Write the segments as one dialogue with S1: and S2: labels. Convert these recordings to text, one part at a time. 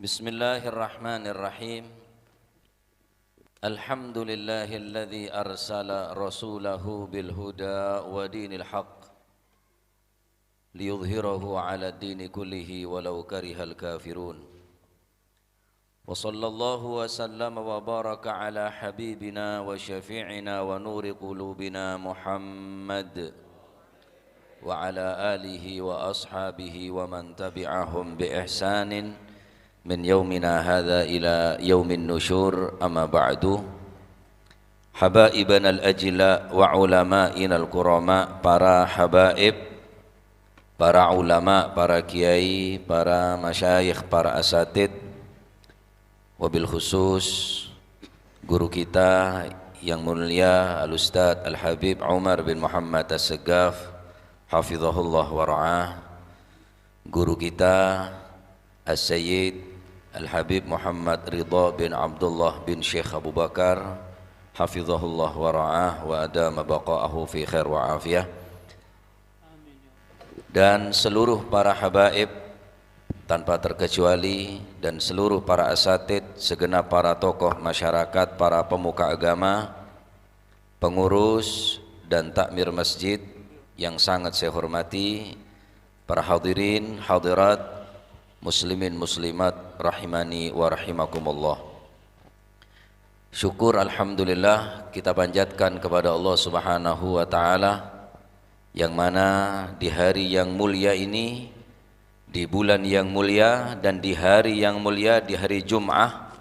S1: Bismillahirrahmanirrahim. Alhamdulillahilladzi arsala rasulahu bil huda wa dinil haqq liyudhhirahu 'ala dini kullihi walau karihal kafirun. Wa sallallahu wa sallama wa baraka ala habibina wa syafi'ina wa nuri qulubina Muhammad wa ala alihi wa ashabihi wa man tabi'ahum bi ihsanin min yaumina hadha ila yaumin nusyur, amma ba'du. Habaibana al-ajla wa ulama'ina al-kurama, para habaib, para ulama, para kiai, para masyayikh, para asatid, wabil khusus guru kita yang mulia Al-Ustadz Al-Habib Umar bin Muhammad As-Segaf hafizahullah wa ra'ah, guru kita As-Sayyid Al-Habib Muhammad Ridha bin Abdullah bin Syekh Abu Bakar hafizahullah wa ra'ah wa adama baqa'ahu fi khair wa afiyah, dan seluruh para habaib tanpa terkecuali, dan seluruh para asatid, segenap para tokoh masyarakat, para pemuka agama, pengurus dan takmir masjid yang sangat saya hormati, para hadirin hadirat, muslimin muslimat rahimani wa rahimakumullah. Syukur alhamdulillah kita panjatkan kepada Allah Subhanahu wa taala, yang mana di hari yang mulia ini, di bulan yang mulia, dan di hari yang mulia, di hari Jum'ah,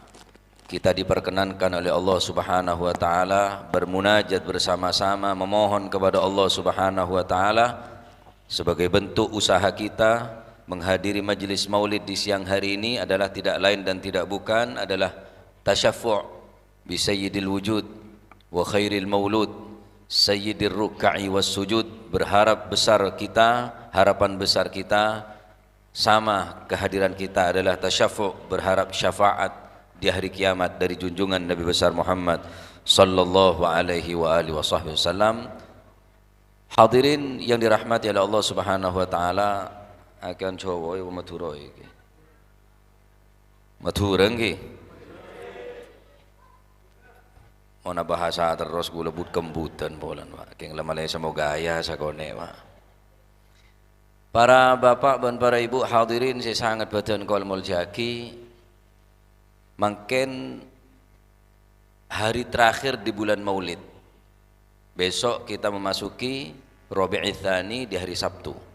S1: kita diperkenankan oleh Allah Subhanahu wa taala bermunajat bersama-sama, memohon kepada Allah Subhanahu wa taala sebagai bentuk usaha kita menghadiri majlis maulid di siang hari ini adalah tidak lain dan tidak bukan adalah tasyaffu' bi sayyidil wujud wa khairil maulud sayyidir ruk'i was sujud. Berharap besar kita, harapan besar kita sama kehadiran kita adalah tasyaffu', berharap syafaat di hari kiamat dari junjungan Nabi besar Muhammad sallallahu alaihi wa alihi wasallam. Hadirin yang dirahmati oleh Allah Subhanahu wa taala, akan Jawa ya Madura iki. Madura nggih. Ana bahasa terus kula lebut kembutan polan Pak. Keng lemale sama gaya sakone Pak. Para bapak dan para ibu hadirin saya sangat badan kol muljaki. Mungkin hari terakhir di bulan Maulid. Besok kita memasuki Rabiul Tsani di hari Sabtu.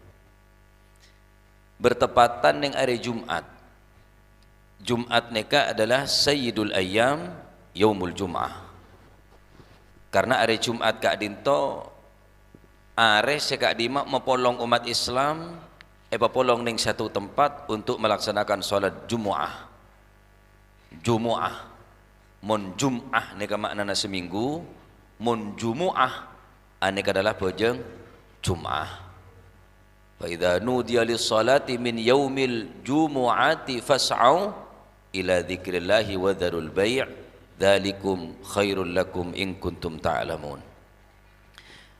S1: Bertepatan dengan hari Jumat. Jumat neka adalah Sayyidul Ayyam, Yaumul Jum'ah. Karena hari Jumat kak dinto are sekak dimak mepolong umat Islam polong ning satu tempat untuk melaksanakan sholat Jumu'ah. Jumu'ah. Mon Jum'ah neka maknana seminggu, mon Jumu'ah aneka adalah bojeng Jum'ah. Fa idza nudiya lis-salati min yaumil jumu'ati fas'au ila dzikrillahi wa dzarul bai' dzalikum khairul lakum in kuntum ta'lamun.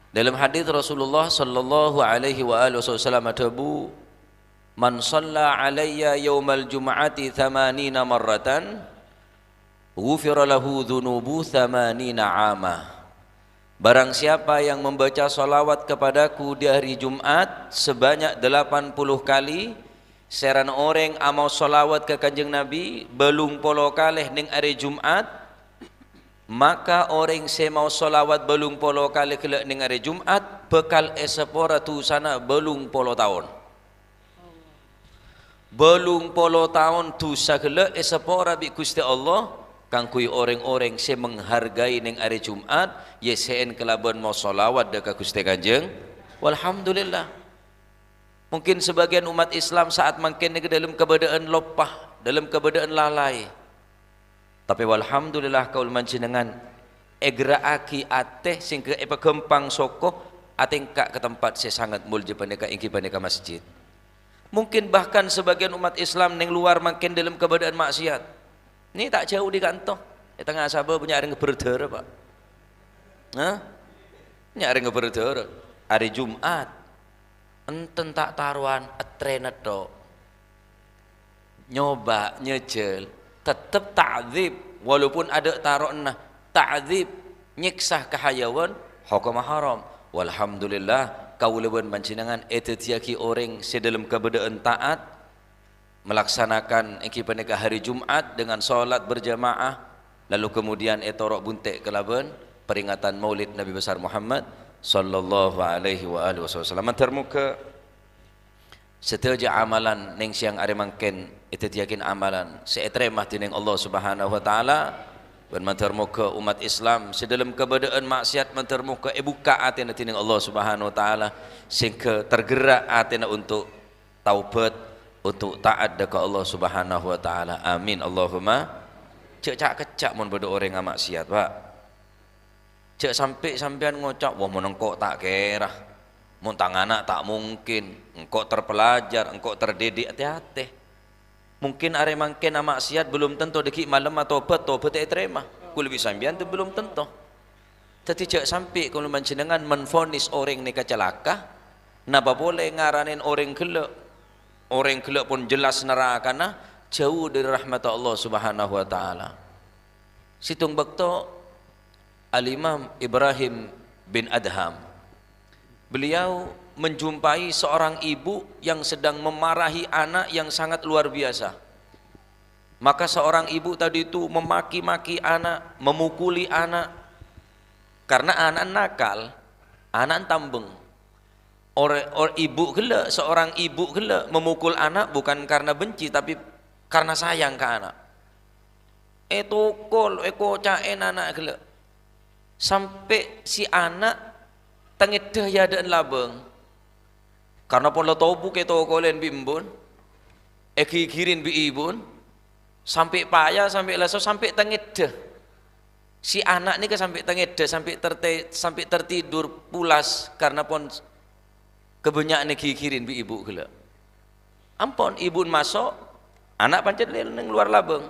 S1: Dalam hadis Rasulullah sallallahu alaihi wa alihi wasallam tabu, man shalla alayya yaumal jum'ati 80 marratan ghufira lahu dzunubu 80 'ama. Barang siapa yang membaca salawat kepadaku di hari Jumat sebanyak 80 kali, seran orang amau salawat ke Kanjeng Nabi belum polo kalih ning hari Jumat, maka orang se mau salawat belum polo kali kelak ning hari Jumat bekal esepora tu sana belum polo tahun. Belum polo tahun tu sakele esepora bi Gusti Allah kangkui orang-orang se menghargai ning hari Jumat yesen kelaban mau salawat dekat Gusti Kanjeng. Walhamdulillah. Mungkin sebagian umat Islam saat makin ke dalam keadaan lopah, dalam keadaan lalai. Tapi walhamdulillah kaul manjenengan egraaki ateh sing ke gempang soko atingkak ke tempat saya sangat mulja paneka ingki paneka masjid. Mungkin bahkan sebagian umat Islam ning luar makin dalam keadaan maksiat. Ini tak jauh di kantong. Di tengah Sabah punya ada ngeberdara Pak. Hah? Punya ada ngeberdara. Hari Jumat. Enten tak taruhan atrenet tok. nyoba nyecel tetap ta'dzib walaupun ada taruhna ta'dzib nyiksa ke hayawan hukum haram. Walhamdulillah kaulaban panjenengan eta tiaki orang sedalam keberadaan taat melaksanakan peneka hari Jumat dengan solat berjamaah, lalu kemudian etorok buntek kelaban peringatan Maulid Nabi besar Muhammad sallallahu alaihi wa alihi wasallam. Termuka setiap amalan neng siang are mangken itu yakin amalan seetremah tining Allah Subhanahu wa taala. Dan mantermuka umat Islam sedalam keberadaan maksiat mantermuka buka atina tining Allah Subhanahu wa taala sehingga tergerak atina untuk taubat, untuk taat dekat Allah Subhanahu wa taala. Amin Allahumma. Cek cak kecak mun pada orang maksiat, Pak. Cek sampai sampean ngocak, wah mun engkau tak kerah. Mun tang anak tak mungkin. Engkau terpelajar, engkau terdidik, hati-hati. Mungkin are mangken maksiat belum tentu deki malam atau tobat terima. Kul bisa sampean tu belum tentu. Tapi cek sampai kalau panjenengan menfonis orang ni celaka, napa boleh ngaranin orang gelak. Orang gelak pun jelas neraka na jauh dari rahmat Allah Subhanahu wa taala. Situng bakto Al-Imam Ibrahim bin Adham. Beliau menjumpai seorang ibu yang sedang memarahi anak yang sangat luar biasa. Maka seorang ibu tadi itu memaki-maki anak, memukuli anak. Karena anak nakal, anak tambeng. Ibu gela, seorang ibu gela memukul anak bukan karena benci tapi karena sayang ke anak. Etokol, caen anak gela. Sampai si anak tengedah ya dan labeng. Karena pun lo tahu buke tokolen bimbun, kirin bi ibun, sampai payah, sampai leso, sampai tengedah. Si anak ni ke sampai tengedah, sampai tertidur pulas karena pun kebanyakan kirin bi ibu gila. Ampun ibun masuk, anak pancet neng luar labeng,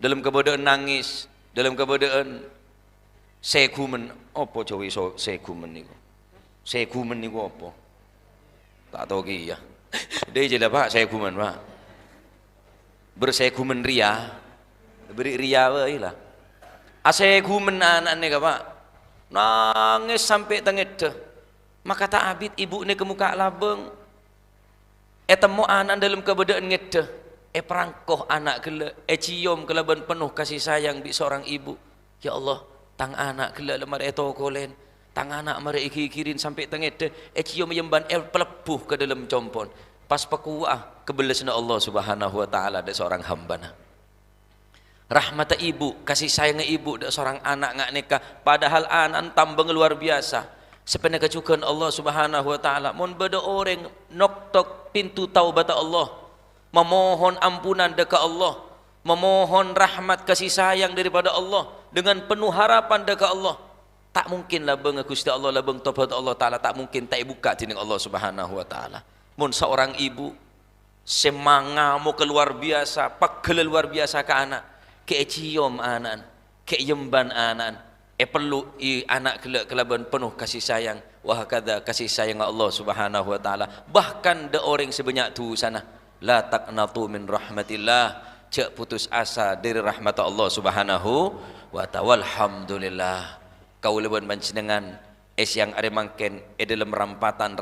S1: dalam keadaan nangis, dalam keadaan sekumen, opo cawi sekumen niku, sekumen niku opo? Tak tahu ki ya. Dia je lah Pak, saya kuman Pak. Bersekumen ria. Beri ria wae lah. Ase kumen anak ni Pak. Nangis sampai tengedeh. Maka tak abid ibu ni ke muka labeng. Temu anak dalam keberadaan ngedeh. Perangkoh anak gela. Cium kelaban penuh kasih sayang bi seorang ibu. Ya Allah, tang anak gela lemar tokolen. Tang anak mari kirin sampai tengede cium yemban pelepuh ke dalam compon pas pekuah kebelasna Allah Subhanahu wa taala ada seorang hamba. Rahmat ibu, kasih sayang ibu ada seorang anak ngak nikah padahal anak tambeng luar biasa. Sebenarnya kecukupan Allah Subhanahu wa taala mun beda orang nok pintu taubat Allah, memohon ampunan dekat Allah, memohon rahmat kasih sayang daripada Allah dengan penuh harapan dekat Allah. Tak mungkin lah bang Gusti Allah lah bang taubat Allah taala tak mungkin tak buka tining Allah Subhanahu wa taala. Mun seorang ibu semanga mau keluar biasa, pegel luar biasa ke anak, ke cium anak, ke yemban anak, perlu anak kelaban penuh kasih sayang. Wah kada kasih sayang Allah Subhanahu wa taala. Bahkan de orang sebanyak tu sana, la taqnatu min rahmatillah, cek putus asa dari rahmat Allah Subhanahu wa taala. Alhamdulillah. Kau leban panjenengan yang ada mangken dalam rampatan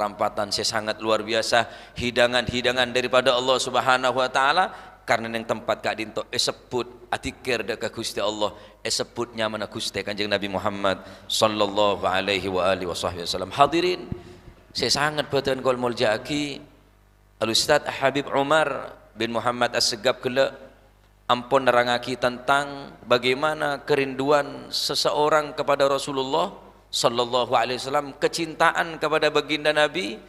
S1: sangat luar biasa hidangan daripada Allah Subhanahu wa taala karena yang tempat kak dinto sebut atikir dekat Gusti Allah sebutnya mana Gusti Kanjeng Nabi Muhammad sallallahu alaihi wa alihi wasallam. Hadirin saya sangat berterima kasih muljaki Al Ustaz Habib Umar bin Muhammad As-Segab kela ampun nerangaki tentang bagaimana kerinduan seseorang kepada Rasulullah sallallahu alaihi wasallam, kecintaan kepada baginda Nabi,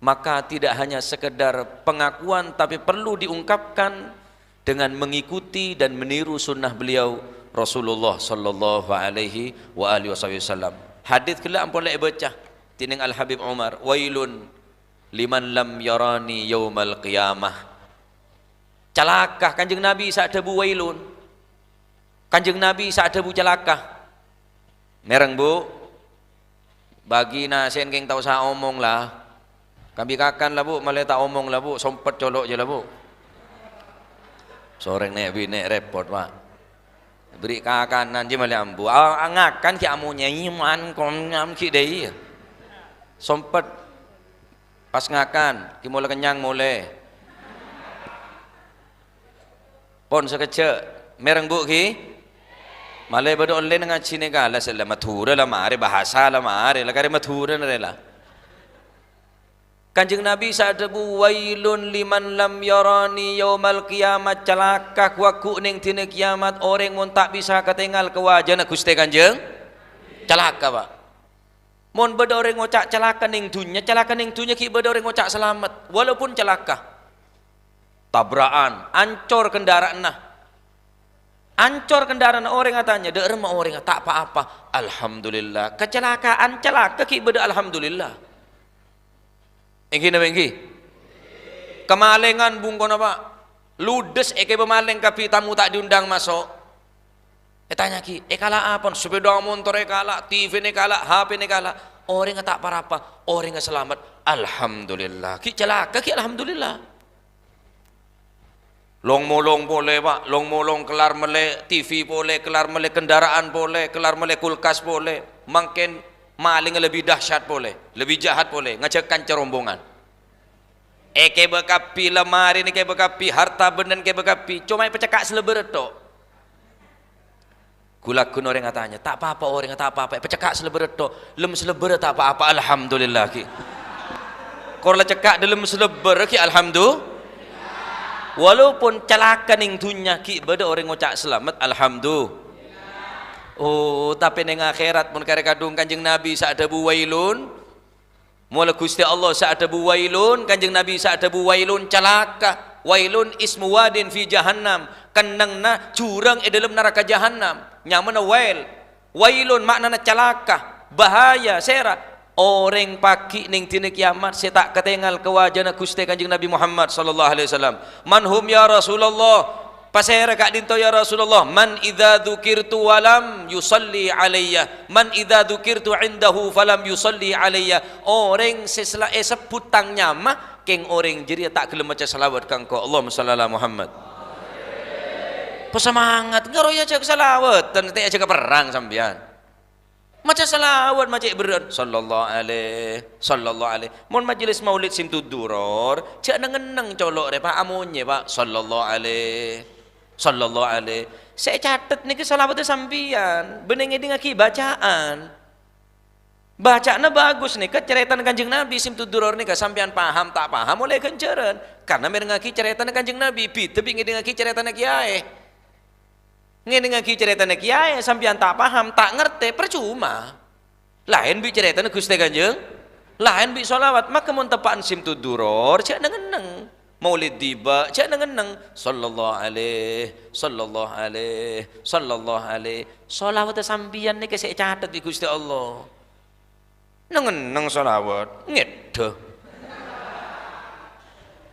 S1: maka tidak hanya sekedar pengakuan tapi perlu diungkapkan dengan mengikuti dan meniru sunnah beliau Rasulullah sallallahu alaihi wa alihi wasallam. Hadis kala ampun lek baca tining Al Habib Umar, wailun liman lam yarani yaumal qiyamah. Celaka Kanjeng Nabi saat debu wailun. Kanjeng Nabi saat debu celaka. Mereng Bu. Bagi nasen keng tahu saya omong lah. Kami kakan lah Bu, malah tak omong lah Bu, sompet colok je lah Bu. Soreng nek bini repot pak. Beri kakanan je malah ambu. Ngakan ki amunya iman kon ngam ki dei. Sompet pas ngakan ki mulai kenyang mulai. Pon sekecek mereng bu ki. Malay bado online nga chine kala sila mathura la mare bahasa la mare la kare mathura na rela. Kanjeng Nabi sadabu wailun liman lam yarani yaumal kiamat, celaka waku ning dina kiamat orang mun tak bisa ketinggal ke wajana Gusti Kanjeng. Celaka pak. Mun beda orang ngocak celaka ning dunya ki beda orang ngocak selamat walaupun celaka. Tabrakan, ancor kendaraan nah. Ancor kendaraan orang katanya, dek remah orang tak apa-apa. Alhamdulillah. Kecelakaan celaka ki beda alhamdulillah. Engki na engki. Kemalengan bungkon apa? Ludes eke pemaling kapi tamu tak diundang masuk. Tanya ki, kala apa? Sepeda motor kala, TV ne kala, HP ne kala. Orang tak apa-apa, orang selamat. Alhamdulillah. Ki celaka ki alhamdulillah. Long molong boleh pak, long molong kelar mele TV boleh, kelar mele kendaraan boleh, kelar mele kulkas boleh. Makin maling lebih dahsyat boleh, lebih jahat boleh, ngecekan cerombongan. Ke bekapi lemari ni ke bekapi, harta benda ke bekapi, cuma pecekak seleber tok. Kulakun orang katanya, tak apa-apa orang tak apa-apa, pecekak seleber tok, lem seleber tak apa-apa, alhamdulillah ki. Korla cekak dalam seleber ki alhamdulillah. Walaupun celaka ning dunya ki beda orang ngucap selamat alhamdulillah. Oh, tapi neng akhirat pun kare kadung Kanjeng Nabi sa'adabu wailun. Mula Gusti Allah sa'adabu wailun, Kanjeng Nabi sa'adabu wailun celaka. Wailun ismu wadin fi jahannam. Kenangna jurang dalam neraka jahannam. Nyamana wail. Wailun maknana celaka, bahaya, sera. Orang pagi ning dina kiamat saya tak ketinggal ke wajana Gusti Kanjeng Nabi Muhammad sallallahu alaihi wasallam. Manhum ya Rasulullah. Pasera kak dinto ya Rasulullah, man idza dzukirtu walam yusalli alayya, man idza dzukirtu indahu falam yusalli alayya. Orang sesela sebut tang nyama keng orang jadi tak gelem maca selawat kang ko Allahumma shalli ala Muhammad. Pesemangat ngaroya cek selawat dan teh aja perang sampean. Maca selawat maca berat sallallahu alaihi. Mun majelis maulid simtuduror cek nengeneng colok re Pak amunye Pak sallallahu alaihi. Saya catat nih kesalawat sampian benenge dengan ki bacaan bacaannya bagus nih ke cerita Kanjeng Nabi simtuduror nih ke sampian paham tak paham oleh kenceran karena merengaki cerita Kanjeng Nabi tapi dengan ki cerita kiai dengan ki cerita kiai sampian tak paham tak ngerti percuma lain bi cerita Gusti Kanjeng lain bi solawat maka mun tepaan simtuduror cek nengeneng Maulid tiba, cak nengeneng sallallahu alaihi. Solawat sampian ni saya catat di Gusti Allah. Nengeneng solawat, ngedeh.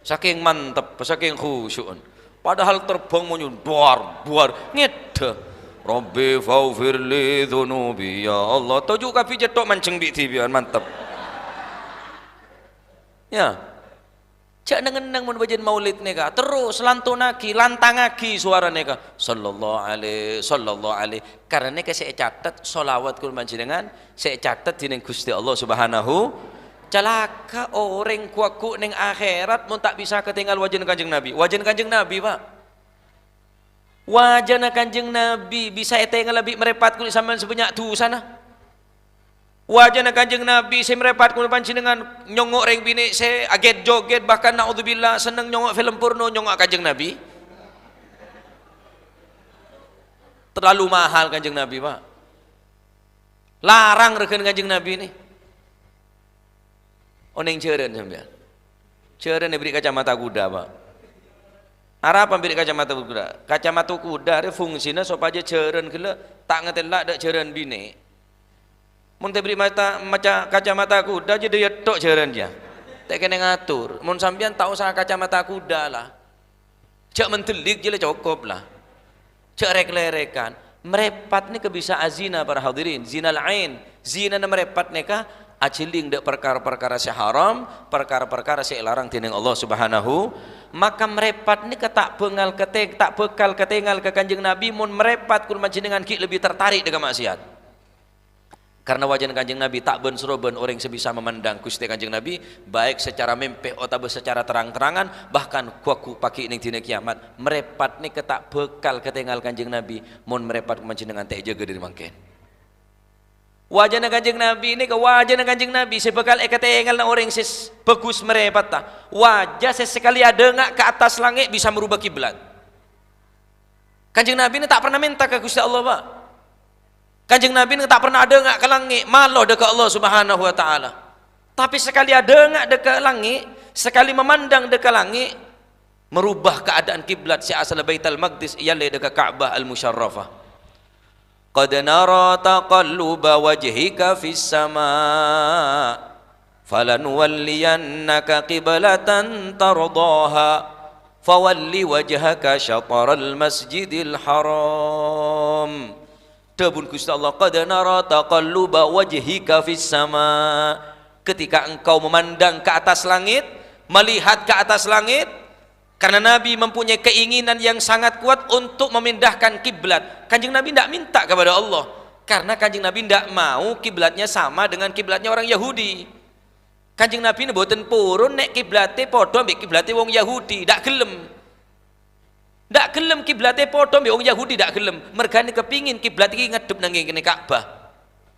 S1: Saking mantep, saking khusyuk. Padahal terbang menyun buar, ngedeh. Rabbi faghfir li dzunubi ya Allah. Tujuh kapi jetok mancing bi tibian mantep. Ya. Cak nengeneng mun bajen maulid neka terus lantunaki lantangaki suara neka sallallahu alaihi karena neka saya catat solawat kul panjenengan saya catat dening Gusti Allah Subhanahu celaka orang kuaku ning akhirat mun tak bisa ketinggal wajan Kanjeng Nabi Pak wajan Kanjeng Nabi bisa etengal lebih merepat kul sampean sebanyak tu sana wajana Kanjeng Nabi saya merepat kumpul panjenengan nyongok reng bini saya aget joget bahkan naudzubillah seneng nyongok film porno nyongok Kanjeng Nabi terlalu mahal Kanjeng Nabi Pak larang reken Kanjeng Nabi ini oneng ceren sampean ceren diberi kacamata kuda Pak Arab beri kacamata kuda fungsinya supaya ceren kela tak ngetelak dak ceren bini mun teh beri mata kacamata kuda jadi dia tok jaran dia tak kena ngatur mun sampean tak usah kacamata kuda lah cak mentelik je cukup lah cak rek-lerekan merepat ni kebisa azina para hadirin zinal ain zina na merepat neka aciling dek perkara-perkara si haram, perkara-perkara si larang dening Allah Subhanahu. Maka merepat ni tak bekal ketinggal ke Kanjeng Nabi mun merepat kul panjenengan ki lebih tertarik dengan maksiat. Karena wajah Kanjeng Nabi tak ben seroben orang sebisa memandang Gusti Kanjeng Nabi baik secara mimpi atau secara terang-terangan, bahkan kuaku pagi ning dina kiamat. Merepat ni tak bekal ketinggal Kanjeng Nabi mun merepat panjenengan teh jaga diri mangken. Wajah Kanjeng Nabi ini ke wajah Kanjeng Nabi sebekal ketinggal na orang sis bagus merepat ta. Wajah sesekali ada ngak ke atas langit bisa merubah kiblat. Kanjeng Nabi ini tak pernah minta ke Gusti Allah, Pak. Kanjeng Nabi ini tak pernah ada ngak ke langit malah dekat Allah Subhanahu wa taala. Tapi sekali ada ngak dekat langit, sekali memandang dekat langit, merubah keadaan kiblat si asal Baitul Maqdis ialah dekat Ka'bah Al-Musyarrafah. Qad nara taqalluba wajhika fis sama' falanuwalliyannaka qiblatan tardaha fawalli wajhaka syatral masjidil haram. Dabun Gusti Allah, qad nara taqalluba wajhika fis sama'. Ketika engkau memandang ke atas langit, melihat ke atas langit, karena Nabi mempunyai keinginan yang sangat kuat untuk memindahkan kiblat. Kanjeng Nabi tidak minta kepada Allah, karena Kanjeng Nabi tidak mau kiblatnya sama dengan kiblatnya orang Yahudi. Kanjeng Nabi mboten purun nek kiblate padha mbek kiblate wong Yahudi, ndak gelem. Ndak gelem kiblate padha mbek wong Yahudi, ndak gelem. Mergane kepingin kiblat iki ngedep nang ngene Ka'bah.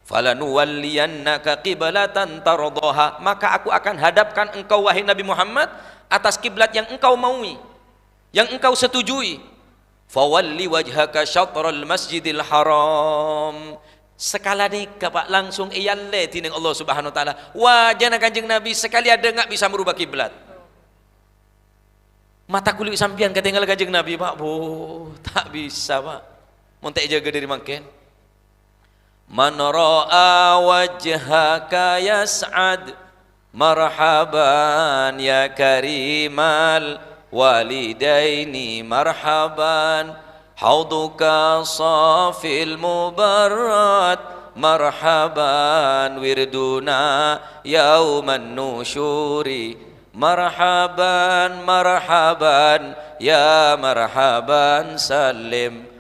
S1: Falanuwalliyannaka qiblatan tardaha, maka aku akan hadapkan engkau wahai Nabi Muhammad atas kiblat yang engkau maui, yang engkau setujui. Fawalli wajhaka syatral masjidil haram. Sekala ni Pak langsung iyalle tining Allah Subhanahu wa taala. Wajah Kanjeng Nabi sekali ada enggak bisa merubah kiblat. Mata kulit sampean ketinggal Kanjeng Nabi, Pak. Tak bisa, Pak. Mun tak jaga diri mangken. Man ra'a wajhaka yas'ad marhaban ya karimal walidaini marhaban hauduka safil mubarrat marhaban wirduna yauman nusyuri marhaban marhaban ya marhaban salim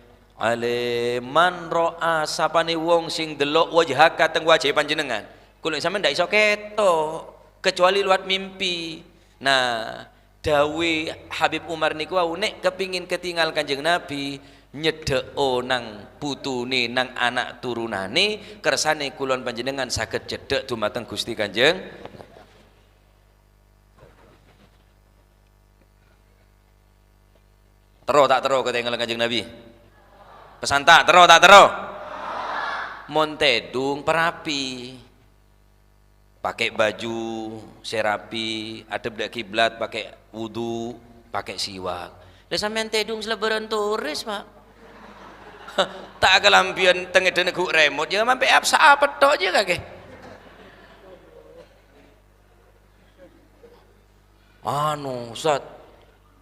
S1: man ro'a sapane wong sing delok wajhaka teng wajah panjenengan. Kulo sampean ndak iso ketok kecuali lewat mimpi. Nah, dawe Habib Umar niku wau nek kepingin ketinggal Kanjeng Nabi nyedheko nang putune nang anak turunane kersane kulon panjenengan saged cedhek dumateng Gusti Kanjeng. Tak tero ketinggal Kanjeng Nabi. Pesan tak tero montedung perapi pakai baju serapi adep dak kiblat pakai wudu pakai siwak lah sampean tedung selebaran turis Pak. Tak kelampian tengedene ku remote jangan sampai apa tok aja kake Ustaz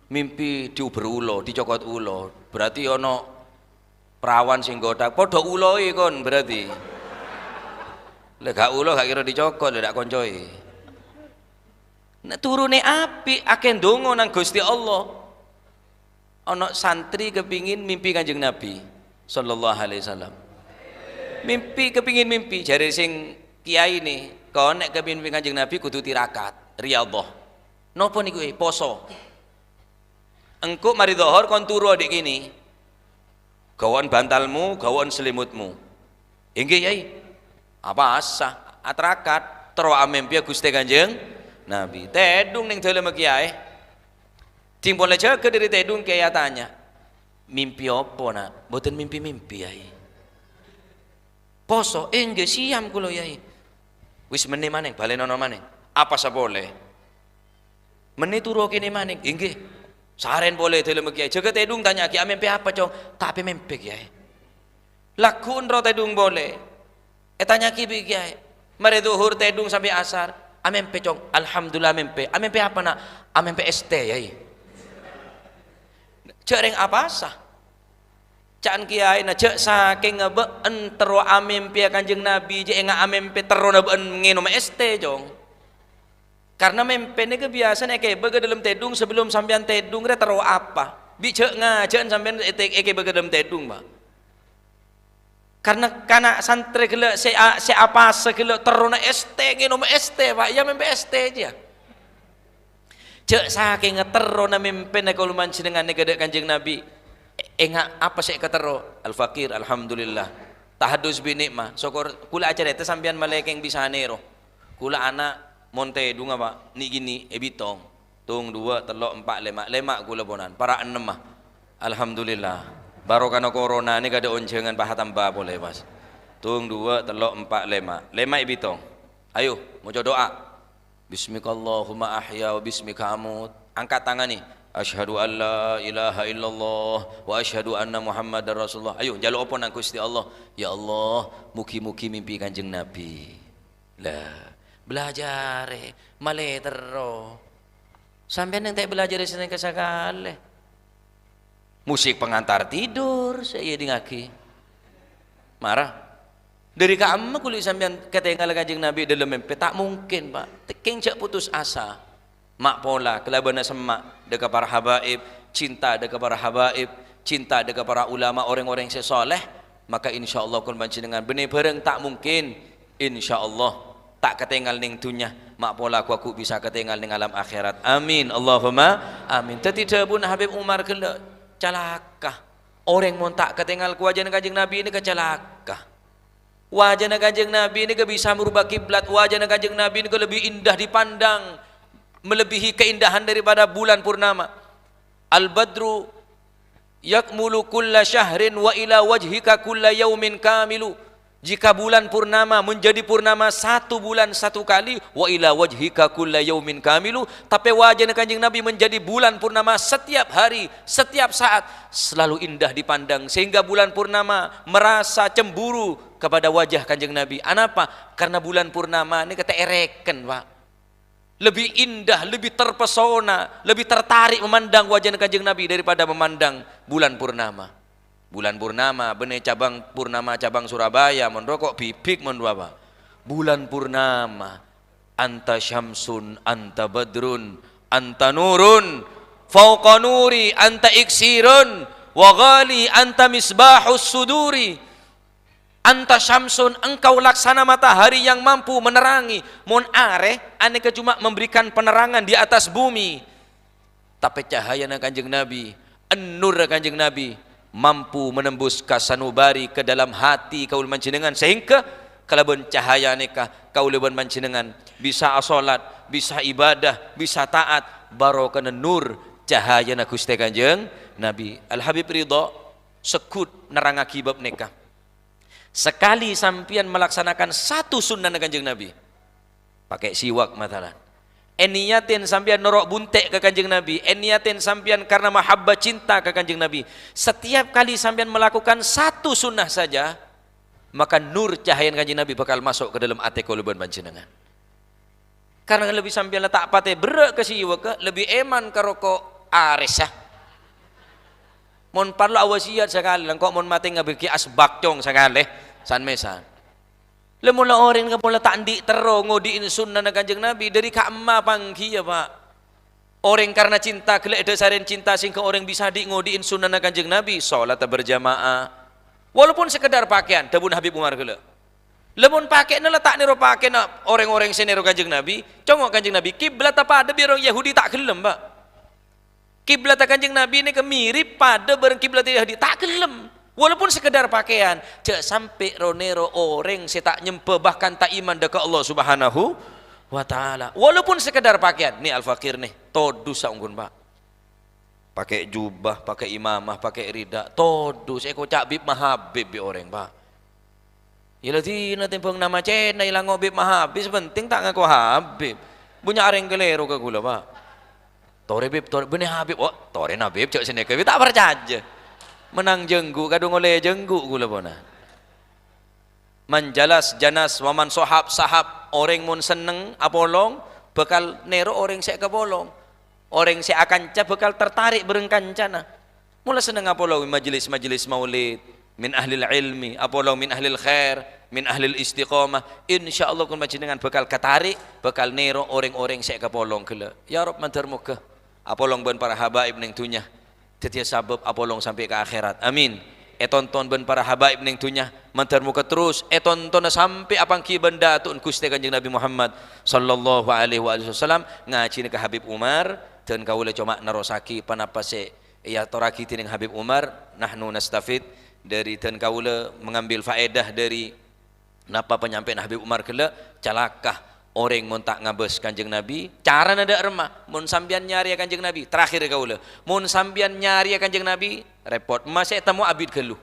S1: mimpi diuber ulo dicokot ulo berarti ono perawan sing godak padha uloi kon berarti lek gak ulo gak kira dicokot lek dak koncoe. Nek turune apik akeh ndonga nang Gusti Allah. Ana santri kepingin mimpi Kanjeng Nabi sallallahu alaihi wasallam. Mimpi kepingin mimpi jare sing kiai ini, kon nek kepingin mimpi Kanjeng Nabi kudu tirakat, riyadhah. Napa niku poso. Engko mari dhuhur kon turu adik kini. Gawan bantalmu, gawan selimutmu. Inggih Yai. Apa asah? Atrakat tero amempia Gusti Kanjeng Nabi. Tedung ning dalem kiai. Timpun aja ke dari tedung kiai tanya. Mimpi apa nak? Mboten mimpi-mimpi Yai. Poso, nggih siam kula Yai. Wis meneh maneh balenono maneh. Apa sa boleh? Meneh turu kene maneh. Nggih. Saren boleh dalam kiai. Jaga tedung tanya kiai mimpi apa cong? Tak mimpi kiai. Lakun ro tedung boleh. Tanya kiai. Mari zuhur tedung sampai asar. Amempe cong. Alhamdulillah mimpi. Amempe apa nak? Amempe ST yai. Cereng apa sah? Caan kiai na cek saking ngabeen tero amempe Kanjeng Nabi je enga amempe tero na been nginom este jong. Karena mempe ni kebiasaan eke bege dalam tedung sebelum sampean tedung re tero apa? Bi cek ngajen sampean eke bege dalam tedung ba. Karena kana santri kele se apa sekele tero na este nginom este Pak ya mempe este aja. Cek saking ngetero na mempe na kalau mancinengan negede Kanjeng Nabi. Enggak apa sih katero al-fakir alhamdulillah tahadus bi nikmah sokor kula acara itu sampean malekeng bisa nero kula anak monte dunga Pak ni gini ebitong tung 2 3 4 5 kula bonan para 6 mah alhamdulillah baru karena corona ni kada oncengan paha tambah boleh Mas tung 2 3 4 5 ebitong ayo mau doa bismikallahumma ahya wa bismika amut angkat tangan nih asyhadu an la ilaha illallah wa asyhadu anna muhammadar rasulullah. Ayo jaluk apa nang Gusti Allah. Ya Allah, mugi-mugi mimpi Kanjeng Nabi. Lah, belajar male tero. Sampeyan nang tak belajar senen kesakale. Musik pengantar tidur saya dingaki. Marah. Dari kamu kulit sampeyan ketinggal Kanjeng Nabi dalam mimpi tak mungkin, Pak. Teking cak putus asa. Mak pola kelabana semak dekat para habaib cinta dekat para habaib cinta dekat para ulama orang-orang yang soleh maka insyaallah kun panjenengan benih bareng tak mungkin insyaallah tak ketinggal ning dunya mak pola aku bisa ketinggal ning alam akhirat amin Allahumma amin tidak pun Habib Umar kele calaka orang mau tak ketinggal wajah Kanjeng Nabi ini kecalaka wajah Kanjeng Nabi ini ke bisa merubah kiblat wajah Kanjeng Nabi ini ke lebih indah dipandang melebihi keindahan daripada bulan purnama. Al-badru yakmulu kulla syahrin wa ila wajhika kulla yaumin kamilu. Jika bulan purnama menjadi purnama 1 bulan 1 kali wa ila wajhika kulla yaumin kamilu, tapi wajah Kanjeng Nabi menjadi bulan purnama setiap hari, setiap saat selalu indah dipandang sehingga bulan purnama merasa cemburu kepada wajah Kanjeng Nabi. Kenapa? Karena bulan purnama ini kata ereken, Pak. Lebih indah, lebih terpesona, lebih tertarik memandang wajah Kanjeng Nabi daripada memandang bulan purnama. Bulan purnama, benih cabang purnama cabang Surabaya, menrokok bibik menduapa. Bulan purnama, anta syamsun, anta badrun, anta nurun, fauqa nuri, anta iksirun, wa ghali, anta misbahus suduri. Anta syamsun, engkau laksana matahari yang mampu menerangi. Mon are, aneka cuma memberikan penerangan di atas bumi. Tapi cahaya Kanjeng Nabi, an-nur Kanjeng Nabi, mampu menembus kasanubari ke dalam hati kaul mancinengan. Sehingga kalaupun cahaya neka kaul mancinengan bisa asolat, bisa ibadah, bisa taat. Barokana nur cahaya na Gusti Kanjeng Nabi. Al-Habib Ridha sekut nerangaki bab neka. Sekali sampian melaksanakan 1 sunnah Kanjeng Nabi pakai siwak matalan eniyatin sampian norok buntek ke Kanjeng Nabi eniyatin sampian karena mahabbah cinta ke Kanjeng Nabi setiap kali sampian melakukan 1 sunnah saja maka nur cahaya Kanjeng Nabi bakal masuk ke dalam ate kuluban panjenengan karena lebih sampian letak pate berek ke siwak lebih eman ke rokok ares ya mon parlo awasiat sekali lang kok mon mati ngabiki asbak cong sekali san mesan lemula orang ka pula tandi tero ngodiin sunnah na Kanjeng Nabi dari ka emma pangkiya Pak orang karena cinta kelek dasarin cinta sehingga orang bisa di ngodiin sunnah na Kanjeng Nabi salat berjamaah walaupun sekedar pakaian dabun Habib Umar kelek lemun pakai na letak niro pakai na orang-orang senero Kanjeng Nabi congok Kanjeng Nabi kiblat apa ada biar orang Yahudi tak gelem Pak kiblat Kanjeng Nabi ini kemirip pada bareng kiblat Yahudi tak gelem walaupun sekedar pakaian cek sampai ronero orang saya tak nyembah bahkan tak iman dekat Allah subhanahu wa ta'ala walaupun sekedar pakaian nih al-fakir nih todu saunggun Pak pakai jubah, pakai imamah, pakai rida todu saya kocak bib mahabib bi orang Pak ya lagi nanti peng nama cena ilang bib mahabib penting tak ngaku habib punya areng kelero ke gula Pak tore bib tore benih habib oh tore nabib cek sini ke tak percaya menang jenggu kadung oleh jenggu gula bona manjalas janas waman sohab sahab orang mun seneng apolong bakal nero orang saya kebolong orang saya akan bakal tertarik berengkancana Mula seneng apolo majelis-majelis maulid min ahlil ilmi, apolo min ahlil khair, min ahlil istiqamah. Insyaallah kun panjenengan bakal katarik, bakal nero orang-orang sek kapolong kela. Ya Rabb mantar muka. Apolong ben para habaib ning dunya. Dadi sabab apolong sampai ke akhirat. Amin. Tonton ben para habaib ning dunya mantar muka terus tonton sampai apang ki benda tun Gusti Kanjeng Nabi Muhammad sallallahu alaihi wasallam ngaji ke Habib Umar dan kaula cuma narosaki panapa se ya toraki tining Habib Umar nahnu nastafid dari dan kaula mengambil faedah dari napa penyampaian Habib Umar kala calakah orang mun tak ngabes Kanjeng Nabi cara nada remah mun sambian nyari Kanjeng Nabi terakhir kaula mun sambian nyari Kanjeng Nabi repot masih temu abid geluh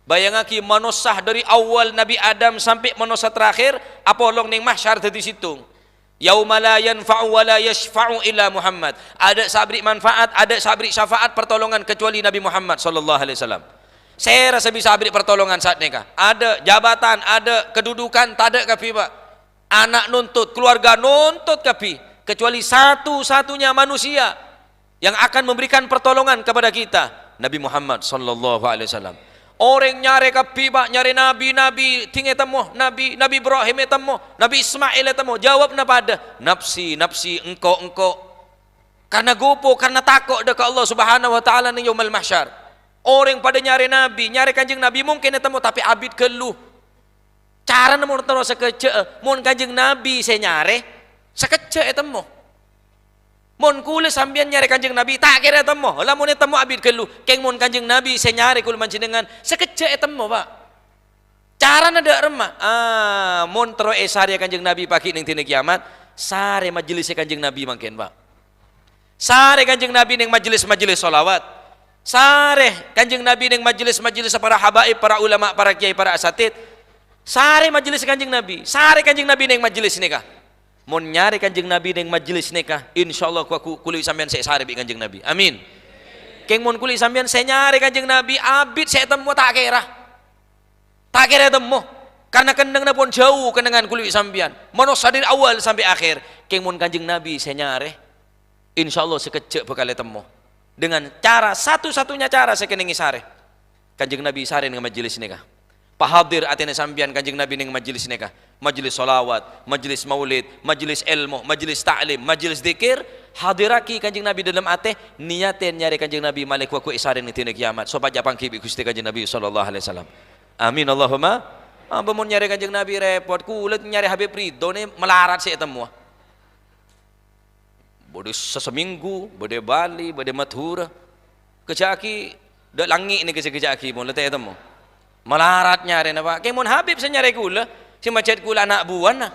S1: bayangaki manusia dari awal Nabi Adam sampai manusia terakhir apolong ning mahsyar dadi situng yauma la yanfa'u wa la yashfa'u illa Muhammad ada sabri manfaat ada sabri syafaat pertolongan kecuali Nabi Muhammad sallallahu alaihi wasallam. Saya rasa bisa beri pertolongan saat nikah. Ada jabatan, ada kedudukan, tak ada kapi pak. Anak nuntut, keluarga nuntut kapi. Kecuali satu-satunya manusia yang akan memberikan pertolongan kepada kita, Nabi Muhammad sallallahu alaihi wasallam. Orang nyari kapi pak, nyari nabi-nabi, tinggal temu nabi Ibrahim temu, Nabi Ismail temu. Jawab napa ada? Nafsi, nafsi, engkau. Karena gopo, karena takut dekat Allah Subhanahu wa taala ning yaumul mahsyar. Orang pada nyari Nabi, nyari Kanjeng Nabi mungkin temu tapi abid keluh. Cara namun terus sekece, mun Kanjeng Nabi saya nyari, sekece temu. Mun kule sambian nyari Kanjeng Nabi, tak kira temu. Lah mun temu abid keluh, keng mun Kanjeng Nabi saya nyari kule manjenengan, sekece temu pak. Cara nada remah. Mun terus esari Kanjeng Nabi pagi ning dina kiamat, sare majelis Kanjeng Nabi mungkin pak. Sare Kanjeng Nabi ning majelis-majelis sholawat. Sare Kanjeng Nabi ning majelis-majelis para habaib, para ulama, para kiai, para asatid. Sare majelis Kanjeng Nabi, sare Kanjeng Nabi ning majelis nikah. Mun nyari Kanjeng Nabi ning majelis nikah, insyaallah ku kuli sampean saya sare bi Kanjeng Nabi. Amin. Keng mun kuli sampean saya nyari Kanjeng Nabi, abid saya temu tak kira. Tak kira temu. Karena kendengna pun jauh kendengan kuli sampean. Manusia dari awal sampai akhir. Keng mun Kanjeng Nabi saya nyari, insyaallah sekejap bakal temu. Dengan cara satu-satunya cara saya kenengi sare Kanjeng Nabi sare dengan majelis nikah pahadir atene sambian Kanjeng Nabi dengan majelis nikah majelis solawat, majelis maulid, majelis ilmu, majelis ta'lim, majelis zikir hadiraki Kanjeng Nabi dalam ate niatin nyari Kanjeng Nabi malik waku isare ning dina kiamat supaya pangki bi Gusti Kanjeng Nabi sallallahu alaihi wasallam. Amin Allahumma. Mun nyari Kanjeng Nabi repot kulit nyari Habib Ridho ne melarat sih temu. Bode seseminggu, bode Bali, bode Mathura. Kejaki dak langi ni kejaki mun leteh temu. Melarat nyari napa? Ke mun Habib senyare kula, si macet kula anak buan nah.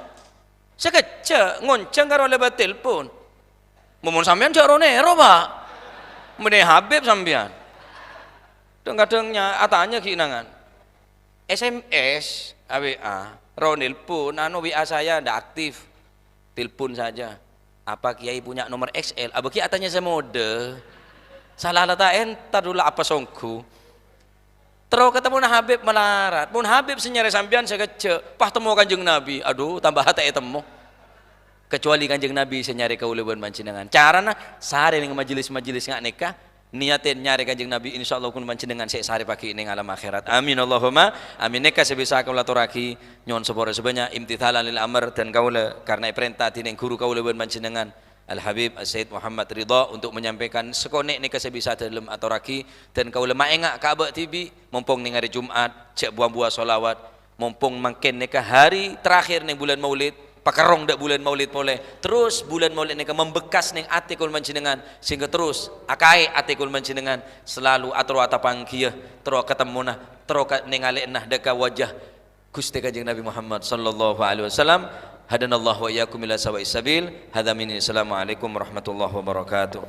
S1: Sekece ngonceng karo lebat telepon. Mun sampean jak ronero, Pak. Mene Habib sampean. Kadang-kadangnya atanya kinangan. SMS, WA, ronel pun anu WA saya ndak aktif. Telepon saja. Apa Kiai punya nomor XL? Apa Kiai tanya saya mode? Salah lata entar dulu apa songku? Terus ketemu na Habib melarat. Mun Habib senyare sampean sekece, pah temu Kanjeng Nabi. Aduh, tambah hati temu. Kecuali Kanjeng Nabi senyare kauleubeun panjenengan. Carana sare ning majelis-majelis ngak nikah, niatin nyari Kanjeng Nabi insyaallah kun panjenengan sek sare pagi ning alam akhirat. Amin Allahumma. Amin nikah sebisa kaula turaki nyon seporo sebanyak imtithalan lil amr dan kaula karena perintah tining guru kaula ben panjenengan Al Habib Sayyid Muhammad Ridha untuk menyampaikan sekonek nikah sebisa dalam aturaki dan kaula maengak ka Abah TV mumpung ning hari Jumat cek buah-buah solawat mumpung mangken nikah hari terakhir ning bulan Maulid pakarong dak bulan Maulid boleh terus bulan Maulid nikah membekas ning ati kul panjenengan sehingga terus akai ati kul panjenengan selalu atro atapangkieu terus ketemuna terus ningalekna deka wajah Gusti Kanjeng Nabi Muhammad sallallahu alaihi wasallam. Hadanallahu wa iyyakum ila sawa'is sabil. Hadza minni. Assalamualaikum warahmatullahi wabarakatuh.